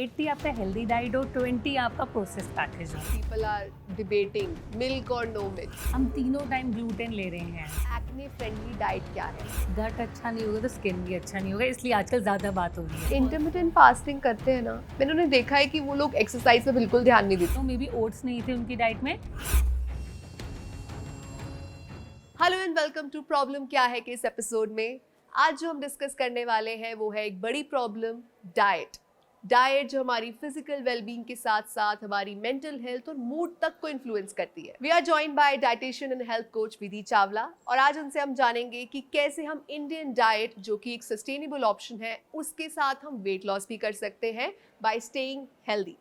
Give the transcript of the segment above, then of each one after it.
80 आपका healthy diet हो, 20 आपका प्रोसेस पैकेज हो। People are debating milk or no milk. हम तीनों टाइम ग्लूटेन ले रहे हैं। Acne friendly diet क्या है? गट अच्छा नहीं होगा तो स्किन भी अच्छा नहीं होगा, इसलिए आजकल ज़्यादा बात हो रही है। इंटरमिटेंट फास्टिंग करते हैं ना, मैंने उन्हें देखा है कि वो लोग एक्सरसाइज पे बिल्कुल ध्यान नहीं देते। तो मे बी ओट्स नहीं थे उनकी डाइट में। Hello and welcome to problem क्या है के इस एपिसोड में आज जो हम डिस्कस करने वाले हैं वो है एक बड़ी प्रॉब्लम, डाइट जो हमारी फिजिकल वेलबींग के साथ साथ हमारी मेंटल हेल्थ और मूड तक को इन्फ्लुएंस करती है। We are joined by dietitian and health coach Vidhi Chawla और आज उनसे हम जानेंगे कि कैसे हम इंडियन डाइट जो कि एक सस्टेनेबल ऑप्शन है उसके साथ हम वेट लॉस भी कर सकते हैं by staying healthy.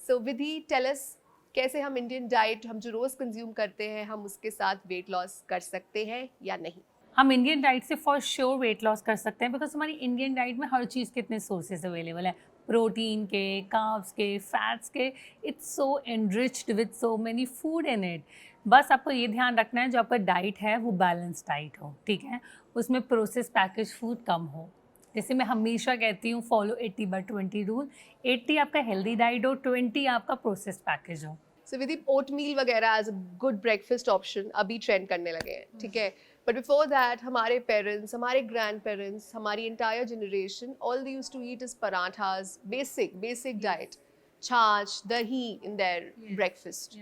So Vidhi tell us, कैसे हम इंडियन डाइट हम जो रोज कंज्यूम करते हैं हम उसके साथ वेट लॉस कर सकते हैं या नहीं? हम इंडियन डाइट से फॉर श्योर वेट लॉस कर सकते हैं, बिकॉज हमारी इंडियन डाइट में हर चीज़ के इतने सोर्सेज अवेलेबल है, प्रोटीन के, कार्ब्स के, फैट्स के। It's so enriched with so many food in it. बस आपको ये ध्यान रखना है जो आपका डाइट है वो बैलेंस डाइट हो, ठीक है, उसमें प्रोसेस पैकेज फूड कम हो। जैसे मैं हमेशा कहती हूँ, फॉलो 80/20 रूल। 80 आपका हेल्दी डाइट हो, 20 आपका प्रोसेस पैकेज हो। सो विद ओटमील वगैरह as a good breakfast option अभी ट्रेंड करने लगे हैं, ठीक है, बट बिफोर दैट हमारे पेरेंट्स, हमारे ग्रैंड पेरेंट्स, हमारी entire generation all they used to eat is parathas, basic diet, chaas, dahi in their breakfast.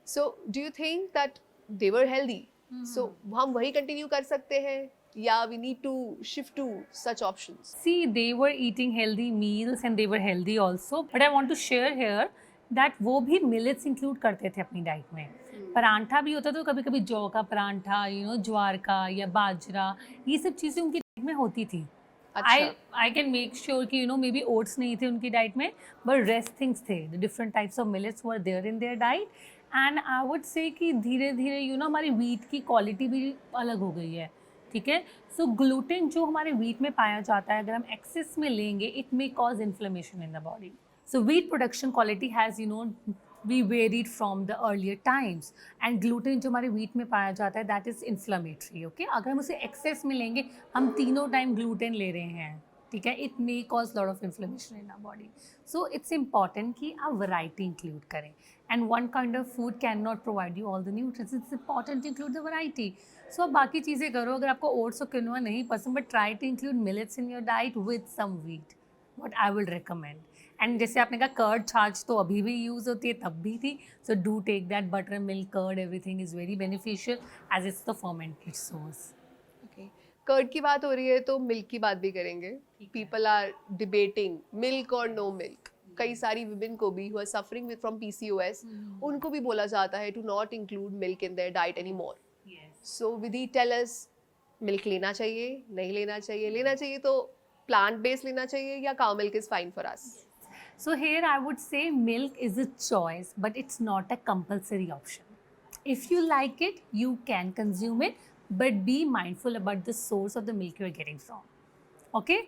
So do you think that they were healthy? So हम वही कंटिन्यू कर सकते हैं या we need to shift to such options? See, they were eating healthy meals and they were healthy also. But I want to share here that वो भी millets include करते थे अपनी डाइट में। परांठा भी होता था, तो कभी कभी जौ का परांठा, ज्वार का या बाजरा, ये सब चीज़ें उनकी डाइट में होती थी। अच्छा। आई कैन मेक श्योर कि मे बी ओट्स नहीं थे उनकी डाइट में, बट रेस्ट थिंग्स थे। The different types of millets were there in their diet. And I would say कि धीरे धीरे हमारी वीट की क्वालिटी भी अलग हो गई है, ठीक है। सो ग्लूटेन जो हमारे वीट में पाया जाता है, अगर हम एक्सेस में लेंगे, it may cause inflammation in the body. So wheat production quality has we varied from the earlier times, and gluten जो हमारे वीट में पाया जाता है that is inflammatory, okay? अगर हम उसे एक्सेस में लेंगे, हम तीनों टाइम ग्लूटेन ले रहे हैं, ठीक है, it may cause lot of inflammation in our body. So it's important कि आप वैरायटी इंक्लूड करें, and one kind of food can not provide you all the nutrients. It's important to include the variety. So आप बाकी चीज़ें करो, अगर आपको oats और किनोआ नहीं पसंद, but try to include millets in your diet with some wheat, what I will recommend. एंड जैसे आपने कहा कर्ड छाछ तो अभी भी यूज़ होती है, तब भी थी। So do take that, buttermilk, curd, everything is very beneficial as it's the fermented source. Okay, curd की बात हो रही है तो मिल्क की बात भी करेंगे। पीपल आर डिबेटिंग मिल्क और नो मिल्क। कई सारी विमेन को भी हुआ सफरिंग विद फ्रॉम पीसीओएस, उनको भी बोला जाता है to not include milk in their diet any more. So Vidhi tell us, milk लेना चाहिए, नहीं लेना चाहिए? लेना चाहिए तो प्लांट बेस्ड लेना चाहिए या cow milk is fine for us? So here I would say milk is a choice, but it's not a compulsory option. If you like it, you can consume it, but be mindful about the source of the milk you are getting from. Okay?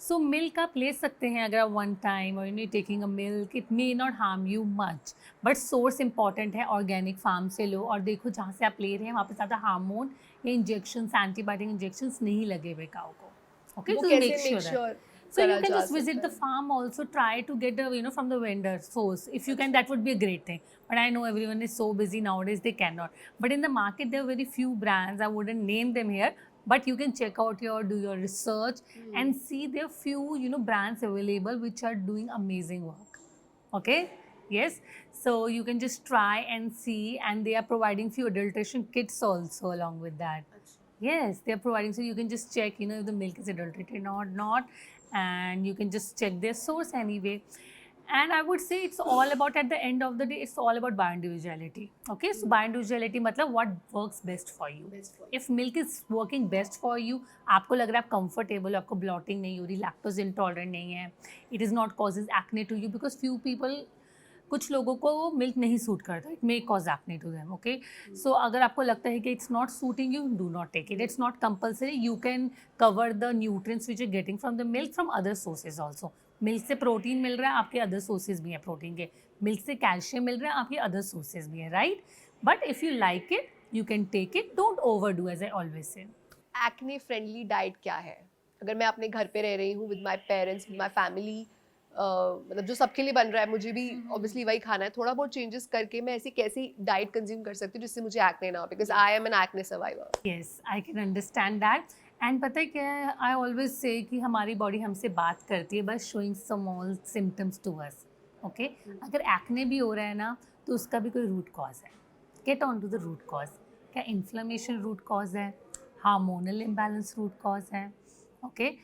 So milk आप ले सकते हैं अगर आप one time or taking a milk, it may not harm you much, but source important है, organic farm से लो, और देखो जहाँ से आप ले रहे हैं वहाँ पे ज़्यादा हार्मोन या इंजेक्शंस, एंटीबायोटिक इंजेक्शंस नहीं लगे हुए काऊ को। Okay, वो so कैसे make make sure that. Sure So you can just visit the farm also, try to get from the vendor source. If you can, that would be a great thing. But I know everyone is so busy nowadays, they cannot. But in the market, there are very few brands. I wouldn't name them here, but you can check out do your research and see there are few, brands available which are doing amazing work. Okay? Yes. So you can just try and see, and they are providing few adulteration kits also along with that. Yes, they are providing, so you can just check, if the milk is adulterated or not, and you can just check their source anyway. And I would say it's all about, at the end of the day, it's all about bioindividuality. Okay, so bioindividuality matlab what works best for you. If milk is working best for you, आपको लग रहा है आप comfortable, आपको bloating नहीं हो रही, lactose intolerant नहीं है, it is not causes acne to you, because few people, कुछ लोगों को मिल्क नहीं सूट करता, it may cause acne to them. Okay, so अगर आपको लगता है कि it's not suiting you, do not take it. It's not compulsory, you can cover the nutrients which are getting from the milk from other sources also. Milk से protein मिल रहा है, आपके अदर सोर्सेज भी हैं प्रोटीन के। Milk से calcium मिल रहा है, आपके अदर सोर्सेज भी हैं, right? But if you like it, you can take it, don't overdo, as I always say. Acne friendly diet क्या है? अगर मैं अपने घर पे रह रही हूँ with my parents, with my family, मतलब जो सबके लिए बन रहा है मुझे भी ऑब्वियसली वही खाना है, थोड़ा बहुत चेंजेस करके मैं ऐसी कैसी डाइट कंज्यूम कर सकती हूँ जिससे मुझे एक्ने ना हो, because I am an acne survivor. Yes, I can understand that. And पता है क्या है, आई ऑलवेज से कि हमारी बॉडी हमसे बात करती है बस showing small symptoms to us. Okay, अगर एक्ने भी हो रहा है ना तो उसका भी कोई रूट कॉज है. Get on to the root cause. क्या इन्फ्लेमेशन रूट कॉज है, हार्मोनल इम्बैलेंस रूट कॉज है. Okay,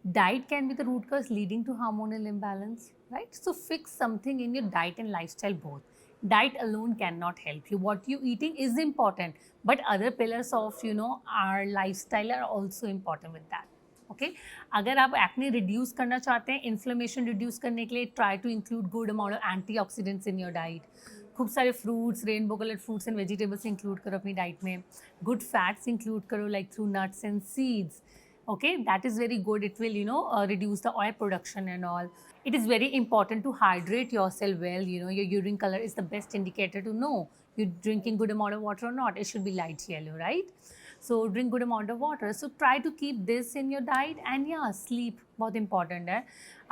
diet can be the root cause leading to hormonal imbalance, right? So fix something in your diet and lifestyle both. Diet alone cannot help you. What you eating is important, but other pillars of our lifestyle are also important with that. Okay, अगर आप acne reduce करना चाहते हैं, inflammation reduce करने के लिए try to include good amount of antioxidants in your diet. खूब सारे fruits, rainbow colour fruits and vegetables include करो अपनी डाइट में. गुड फैट्स इंक्लूड करो like through nuts and seeds. Okay, that is very good. It will reduce the oil production and all. It is very important to hydrate yourself well. Your urine color is the best indicator to know you're drinking good amount of water or not. It should be light yellow, right? So drink good amount of water. So try to keep this in your diet. And yeah, sleep बहुत important है.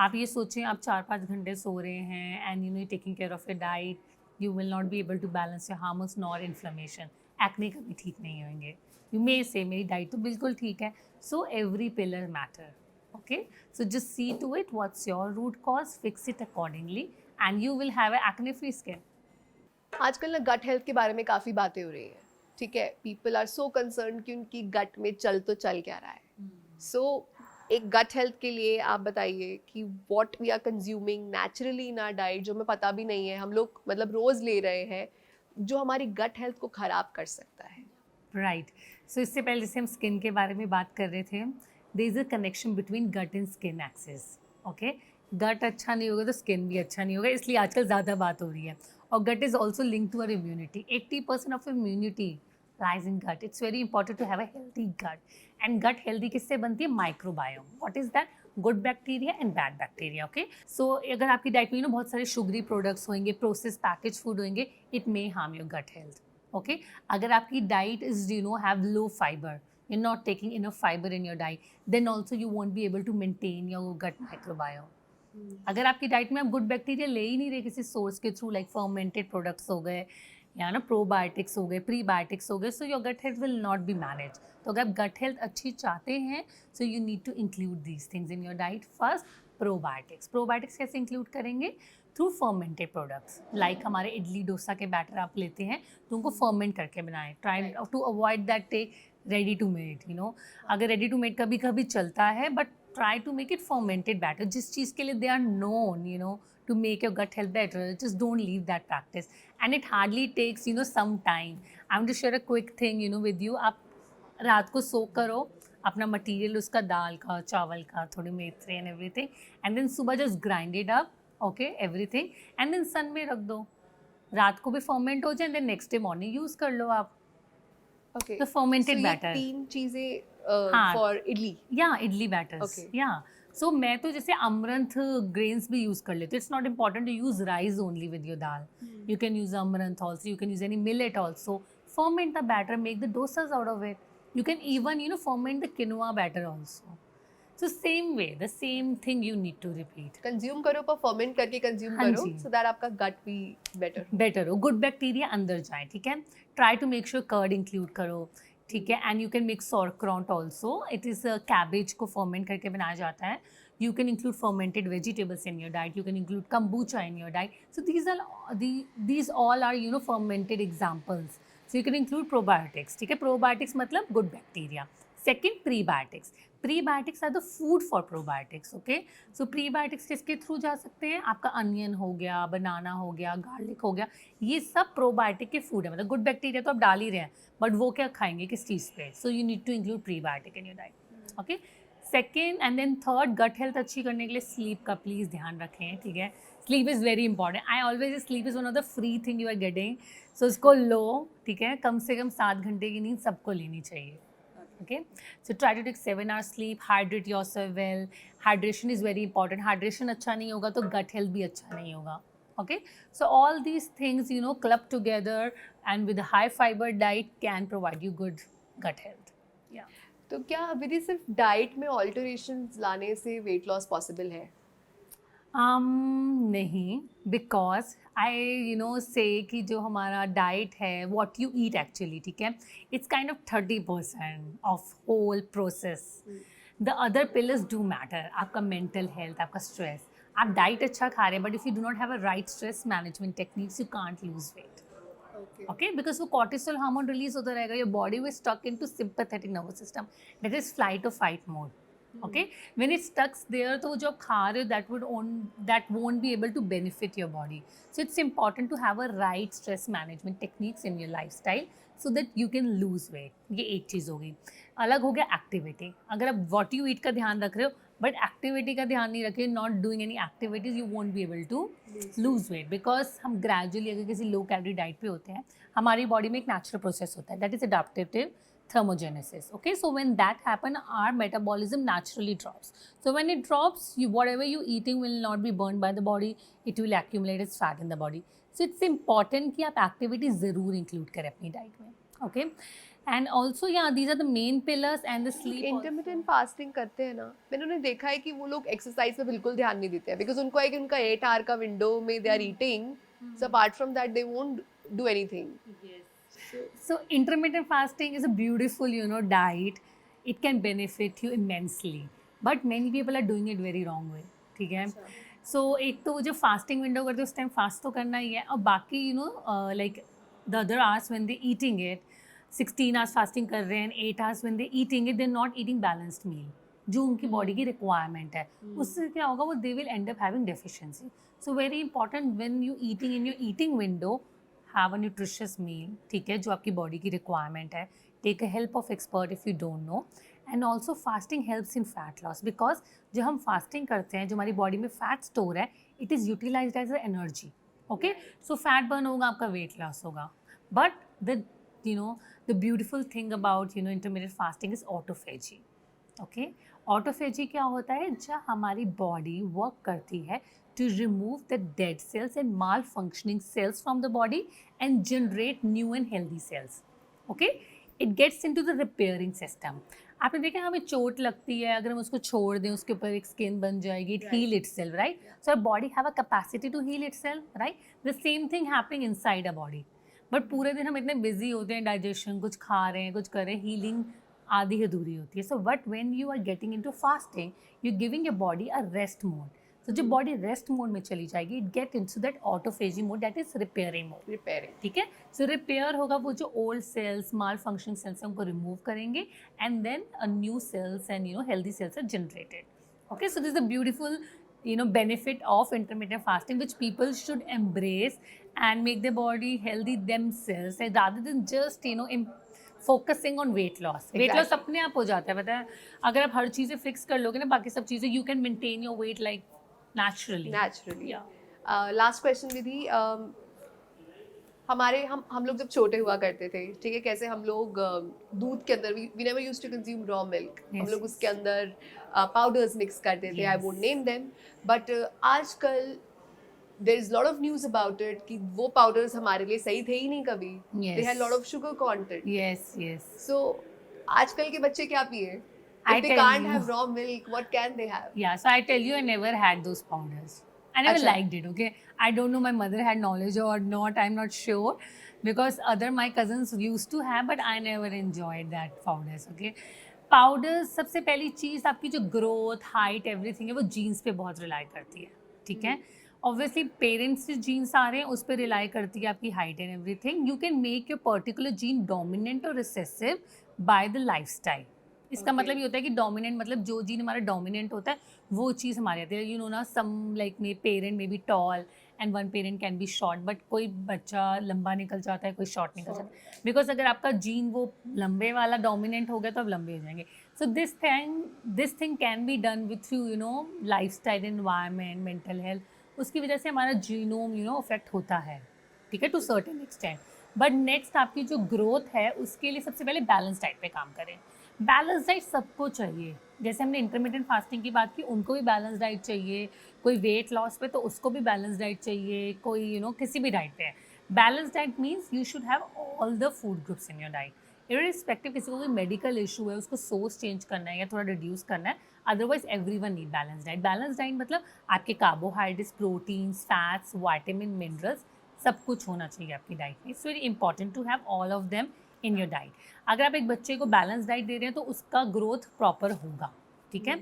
आप ये सोचें आप 4-5 घंटे सो रहे हैं and you're taking care of your diet, you will not be able to balance your hormones nor inflammation. Acne कभी ठीक नहीं होंगे. You may say मेरी डाइट तो बिल्कुल ठीक है. So every pillar matter. Okay, so just see to it what's your root cause, fix it accordingly, and you will have an acne free skin. आजकल ना गट हेल्थ के बारे में काफ़ी बातें हो रही हैं, ठीक है. पीपल आर सो कंसर्न कि उनकी गट में चल तो चल क्या रहा है. सो एक गट हेल्थ के लिए आप बताइए कि what we are consuming naturally in our diet जो हमें पता भी नहीं है, हम लोग मतलब रोज़ ले रहे हैं, जो हमारी गट हेल्थ को ख़राब कर सकता है. राइट. सो इससे पहले जैसे हम स्किन के बारे में बात कर रहे थे, there is a connection between gut and skin axis. Okay, gut अच्छा नहीं होगा तो स्किन भी अच्छा नहीं होगा, इसलिए आजकल ज़्यादा बात हो रही है. और gut is also link to our immunity. 80% of immunity lies in gut. It's very important to have a healthy gut. And gut healthy किससे बनती है? Microbiome. What is that? Good bacteria and bad bacteria. Okay, so अगर आपकी diet में बहुत सारे sugary products होंगे, process package food होंगे, it may harm your gut health. Okay, अगर आपकी diet is have low fiber, you're not taking enough fiber in your diet, then also you won't be able to maintain your gut microbiome. अगर आपकी diet में आप good bacteria ले ही नहीं रहे किसी सोर्स के थ्रू, लाइक फर्मेंटेड प्रोडक्ट्स हो गए या ना प्रोबायोटिक्स हो गए, प्रीबायोटिक्स हो गए, so your gut health will not be manage. तो अगर आप गट हेल्थ अच्छी चाहते हैं, so you need to include these things in your diet. First, probiotics. Probiotics कैसे इंक्लूड करेंगे? Through fermented products. लाइक हमारे इडली डोसा के बैटर आप लेते हैं तो उनको फर्मेंट करके बनाएं. Try to avoid that take ready to made. अगर रेडी टू मेड कभी कभी चलता है, but try to make it fermented batter. जिस चीज़ के लिए they are known to make your gut health better, just don't leave that practice. And it hardly takes some time. I'm going to share a quick thing with you. आप रात को सोक करो अपना material, उसका दाल का, चावल का, थोड़ी मेथी एंड एवरीथिंग, एंड देन सुबह just grind it up. Okay, everything, and then sun में रख दो. रात को भी फर्मेंट हो जाए, then next day morning use कर लो आप. ओके, तो फर्मेंटेड ये बैटर. 3 चीज़ें हाँ. फॉर इडली. या इडली बैटर्स. Okay. या सो मैं तो जैसे अमरंथ ग्रेन्स भी यूज़ कर लेती हूँ. It's not important to use rice only with your dal. You can use amaranth also, you can use any millet also. Ferment the batter, make the dosas out of it. You can even ferment the quinoa batter also. So same way, the same thing you need to repeat. Consume करो पर ferment करके consume हाँ करो, जी. So that आपका gut भी better. Better हो, good bacteria अंदर जाए. ठीक है, try to make sure curd include करो. ठीक है, and you can make sauerkraut also. It is cabbage को फर्मेंट करके बनाया जाता है. You can include fermented vegetables in your diet. You can include kombucha in your diet. So these all are fermented examples. So you can include probiotics. ठीक है, probiotics मतलब good bacteria. Second, prebiotics. Prebiotics are the food for probiotics. Okay, so prebiotics किसके through जा सकते हैं? आपका onion हो गया, बनाना हो गया, गार्लिक हो गया, ये सब प्रोबायोटिक के फूड है. मतलब गुड बैक्टीरिया तो आप डाल ही रहे हैं, बट वो क्या खाएंगे किस चीज़ पे? So you need to include prebiotic in your diet. Okay, second and then third, gut health अच्छी करने के लिए स्लीप का प्लीज़ ध्यान रखें. ठीक है, sleep is very important. I always sleep is one of the free thing you are getting. So इसको लो. ठीक है, कम से कम 7 घंटे की नींद सबको लेनी चाहिए. Okay, so try to take 7 hours sleep, hydrate yourself well. Hydration is very important. Hydration अच्छा नहीं होगा तो gut health भी अच्छा नहीं होगा. Okay, so all these things club together and with a high fiber diet can provide you good gut health. Yeah. तो क्या विधि सिर्फ डाइट में ऑल्टरेशंस लाने से वेट लॉस पॉसिबल है? नहीं, बिकॉज आई से कि जो हमारा डाइट है, वॉट यू ईट एक्चुअली, ठीक है, it's kind of 30% of whole process. The other pillars do matter. आपका मेंटल हेल्थ, आपका स्ट्रेस. आप डाइट अच्छा खा रहे हैं, but if you do not have a right stress management techniques, you can't lose weight. Okay, because वो cortisol hormone release होता रहेगा, your body will stuck into sympathetic nervous system, that is flight or fight mode. Okay, when it stucks there, तो वो जो आप खा रहे हो, that won't be able to benefit your body. So it's important to have a right stress management techniques in your lifestyle so that you can lose weight. ये एक चीज़ हो गई. अलग हो गया एक्टिविटी. अगर आप what you eat का ध्यान रख रहे हो बट एक्टिविटी का ध्यान नहीं रखे, not doing any activities, you won't be able to lose weight. Because हम ग्रेजुअली अगर किसी लो कैलोरी डाइट पे होते हैं, हमारी बॉडी में एक नेचुरल प्रोसेस होता है, that is adaptive thermogenesis. Okay, so when that happen, our metabolism naturally drops. So when it drops, whatever you eating will not be burned by the body, it will accumulate as fat in the body. So it's important कि आप activity ज़रूर include करें अपनी diet में. Okay, and also yeah, these are the main pillars. And the sleep intermittent fasting करते हैं ना, मैंने उन्हें देखा है कि वो लोग एक्सरसाइज पे बिल्कुल ध्यान नहीं देते हैं, बिकॉज उनको है कि उनका 8 आवर का विंडो में they are eating, so apart from that they won't do anything. So intermittent fasting is a beautiful, diet. It can benefit you immensely, but many people are doing it very wrong way. ठीक है. So एक तो वो जो fasting window करते हैं उस time fast तो करना ही है, और बाकी like the other hours when they eating it, 16 hours fasting कर रहे हैं, 8 hours when they eating it, they're not eating balanced meal जो उनकी बॉडी की रिक्वायरमेंट है. उससे क्या होगा, वो they will end up having deficiency. So very important when you eating in your eating window, have a nutritious meal, ठीक है, जो आपकी बॉडी की रिक्वायरमेंट है. Take a help of expert if you don't know. And also fasting helps in fat loss, because जो हम fasting करते हैं, जो हमारी बॉडी में फैट स्टोर है, it is utilized as a energy. Okay, so fat burn होगा, आपका वेट लॉस होगा. But the beautiful thing about intermediate fasting is autophagy. Okay, autophagy क्या होता है, जब हमारी बॉडी वर्क करती है to remove the dead cells and malfunctioning cells from the body and generate new and healthy cells. Okay, it gets into the repairing system. आपने देखा हमें चोट लगती है, अगर हम उसको छोड़ दें, उसके ऊपर एक स्किन बन जाएगी, it heal itself, right? So our body have a capacity to heal itself, right? The same thing happening inside our body. But पूरे दिन हम इतने बिजी होते हैं, डाइजेशन, कुछ खा रहे हैं, कुछ कर रहे हैं, हीलिंग आधी अधूरी होती है. So but when you are getting into fasting, you giving your body a rest mode. तो जब बॉडी रेस्ट मोड में चली जाएगी, it get into that autophagy mode, that is repairing mode. Repairing, ठीक है. सो रिपेयर होगा, वो जो old cells, malfunctioning cells हैं, उनको रिमूव करेंगे, and then a new cells and healthy cells are generated. Okay, so this is the beautiful benefit of intermittent fasting, which people should embrace and make their body healthy themselves, and rather than just focusing on weight loss. Weight loss अपने आप हो जाता है, पता है. अगर आप हर चीज़ें फिक्स कर लोगे ना, बाकी सब चीज़ें, you can maintain your weight like naturally. Yeah. Last question Vidhi, हमारे हम लोग जब छोटे हुआ करते थे, ठीक है, कैसे हम लोग दूध के अंदर, we never used to consume raw milk, हम लोग उसके अंदर पाउडर्स मिक्स करते थे. I won't name them, but आजकल there is lot of news about it कि वो पाउडर्स हमारे लिए सही थे ही नहीं कभी. They had lot of sugar content. Yes. सो आजकल के बच्चे क्या पिए? I If they tell can't you. have raw milk, what can they have? Yeah, so I tell you, I never had those powders. I never Acha. liked it, okay? I don't know my mother had knowledge or not, I'm not sure. Because other my cousins used to have, but I never enjoyed that powders, okay? Powders, सबसे पहली चीज़, आपकी जो growth, height, everything है, वो jeans पे बहुत rely करती है. ठीक है. ऑब्वियसली पेरेंट्स से जीन्स आ रहे हैं, उस पर रिलाई करती है आपकी height and everything. You can make your particular gene dominant और रिसेसिव बाय द लाइफस्टाइल. इसका मतलब ये होता है कि डोमिनेंट मतलब जो जीन हमारा डोमिनेंट होता है, वो चीज़ हमारे आती है. ना, some like may parent may be tall and one parent can be short, but कोई बच्चा लंबा निकल जाता है, कोई शॉर्ट निकल जाता है. बिकॉज अगर आपका जीन वो लंबे वाला डोमिनेंट हो गया, तो आप लंबे हो जाएंगे. So this thing can be done with through life style, environment, mental health. उसकी वजह से हमारा जीनोम अफेक्ट होता है, ठीक है, to certain extent. But next आपकी जो ग्रोथ है, उसके लिए सबसे पहले बैलेंस डाइट पे काम करें. बैलेंस डाइट सबको चाहिए. जैसे हमने इंटरमीडिएट फास्टिंग की बात की, उनको भी बैलेंस डाइट चाहिए. कोई वेट लॉस पे, तो उसको भी बैलेंस डाइट चाहिए. कोई किसी भी डाइट पे है. Balance diet means you should have all the food groups in your diet. Irrespective किसी को कोई मेडिकल इशू है, उसको सोर्स चेंज करना है या थोड़ा रिड्यूस करना है, otherwise everyone need balance diet. Balance diet मतलब आपके carbohydrates, proteins, fats, vitamin, minerals सब कुछ होना चाहिए आपकी डाइट में. It's very important to have all of them in your diet. अगर आप एक बच्चे को बैलेंस डाइट दे रहे हैं तो उसका ग्रोथ प्रॉपर होगा. ठीक है,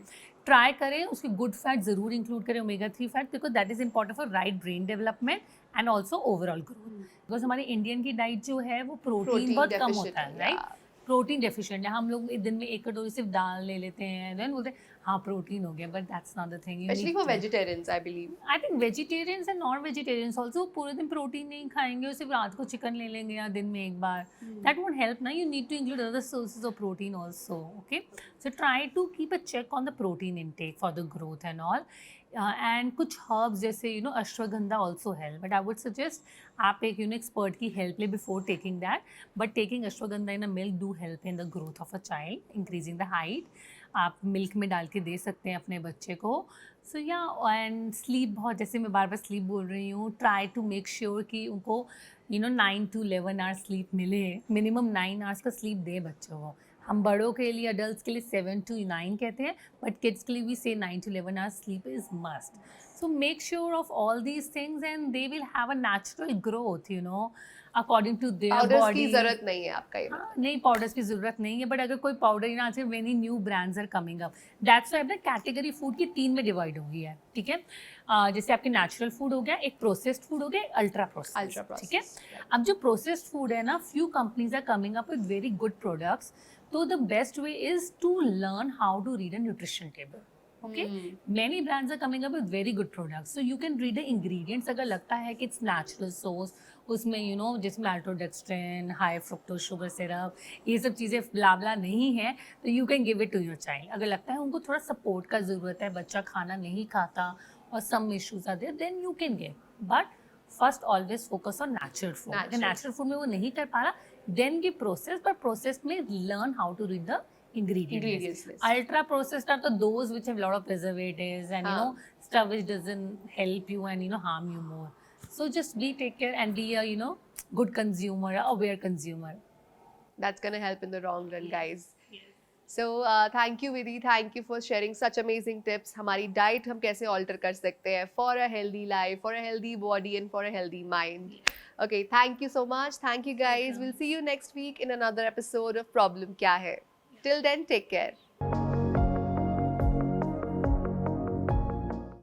ट्राई करें उसके गुड फैट ज़रूर इंक्लूड करें, omega 3 fat, because that is important for right brain development and also overall growth. Because हमारी इंडियन की डाइट जो है वो प्रोटीन बहुत कम होता है, राइट. प्रोटीन डेफिशिएंट है. हम लोग एक दिन में एक कटोरी सिर्फ दाल ले लेते हैं, देन बोलते हैं हाँ प्रोटीन हो गया, but that's not the thing. Especially for vegetarians, I believe. I think vegetarians and non vegetarians also पूरे दिन प्रोटीन नहीं खाएंगे और सिर्फ रात को चिकन ले लेंगे या दिन में एक बार. दैट वोंट हेल्प ना. You need to include other sources of protein also. Okay, so try to keep a check on the protein intake for the growth and all. And कुछ हर्ब्स जैसे ashwagandha also help, but I would suggest आप एक expert की help ले before taking that. But taking ashwagandha in a milk do help in the growth of a child, increasing the height. आप milk में डाल के दे सकते हैं अपने बच्चे को. सो या, एंड स्लीप बहुत, जैसे मैं बार बार स्लीप बोल रही हूँ, ट्राई टू मेक श्योर कि उनको 9 to 11 आवर्स स्लीप मिले. मिनिमम 9 आवर्स का स्लीप दे बच्चों को. हम बड़ों के लिए, अडल्ट के लिए 7 to 9 कहते हैं, बट किड्स के लिए भी से 9 to 11 hours sleep is must. So make sure of all these things and they will have a natural growth according to their body. Powders की जरूरत नहीं है आपका ये. हाँ, नहीं पाउडर्स की ज़रूरत नहीं है, बट अगर कोई पाउडर आजकल many new brands are coming up. That's why category food की 3 में डिवाइड हो गई है. ठीक है, जैसे आपके नेचुरल फूड हो गया, एक प्रोसेस्ड फूड हो गया, अल्ट्रा प्रोसेस्ड. ठीक है, अब जो प्रोसेस्ड फूड है ना, few companies are coming up with very good products. तो the best way is to learn how to read a nutrition table. Okay, many brands are coming up with very good products, so you can read the ingredients. अगर लगता है कि it's natural source, उसमें जिसमें maltodextrin, high fructose sugar syrup, ये सब चीज़ें ब्ला नहीं है, तो you can give it to your child. अगर लगता है उनको थोड़ा सपोर्ट का ज़रूरत है, बच्चा खाना नहीं खाता और some issues are there, then you can give. But first always focus on natural food. अगर natural food में वो नहीं कर पा रहा, then give processed, but processed में learn how to read the ingredients list. Ultra processed are those which have a lot of preservatives and stuff which doesn't help you and harm you more. So just take care and be a good consumer, aware consumer. That's gonna help in the long run, guys. Yes. So thank you Vidhi, thank you for sharing such amazing tips. हमारी diet हम कैसे alter कर सकते हैं for a healthy life, for a healthy body and for a healthy mind. Okay, thank you so much. Thank you guys. We'll see you next week in another episode of Problem क्या है. Till then, take care.